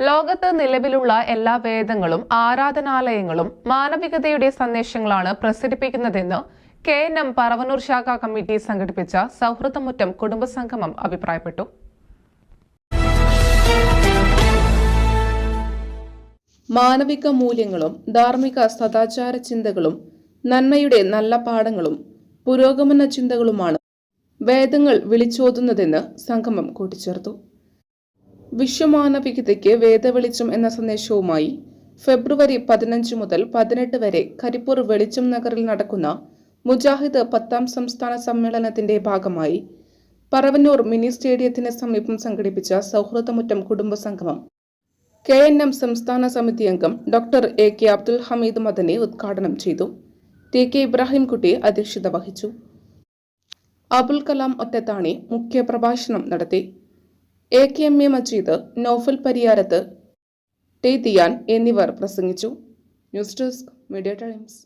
ലോകത്ത് നിലവിലുള്ള എല്ലാ വേദങ്ങളും ആരാധനാലയങ്ങളും മാനവികതയുടെ സന്ദേശങ്ങളാണ് പ്രസരിപ്പിക്കുന്നതെന്ന് KNM പറവന്നൂർ ശാഖാ കമ്മിറ്റി സംഘടിപ്പിച്ച സൗഹൃദമുറ്റം കുടുംബസംഗമം അഭിപ്രായപ്പെട്ടു. മാനവിക മൂല്യങ്ങളും ധാർമ്മിക സദാചാര ചിന്തകളും നന്മയുടെ നല്ല പാഠങ്ങളും പുരോഗമന ചിന്തകളുമാണ് വേദങ്ങൾ വിളിച്ചോതുന്നതെന്ന് സംഗമം കൂട്ടിച്ചേർത്തു. വിശ്വമാനവികതയ്ക്ക് വേദവെളിച്ചം എന്ന സന്ദേശവുമായി ഫെബ്രുവരി 15 മുതൽ 18 വരെ കരിപ്പൂർ വെളിച്ചം നഗറിൽ നടക്കുന്ന മുജാഹിദ് 10ാം സംസ്ഥാന സമ്മേളനത്തിന്റെ ഭാഗമായി പറവന്നൂർ മിനി സ്റ്റേഡിയത്തിന് സമീപം സംഘടിപ്പിച്ച സൗഹൃദമുറ്റം കുടുംബസംഗമം KNM സംസ്ഥാന സമിതി അംഗം ഡോക്ടർ AK അബ്ദുൽ ഹമീദ് മദനി ഉദ്ഘാടനം ചെയ്തു. TK ഇബ്രാഹിംകുട്ടി അധ്യക്ഷത വഹിച്ചു. അബുൽ കലാം ഒറ്റത്താണി മുഖ്യപ്രഭാഷണം നടത്തി. AKMA മജീദ്, നോഫൽ പരിയാരത്ത്, T ദിയാൻ എന്നിവർ പ്രസംഗിച്ചു. News desk, media times.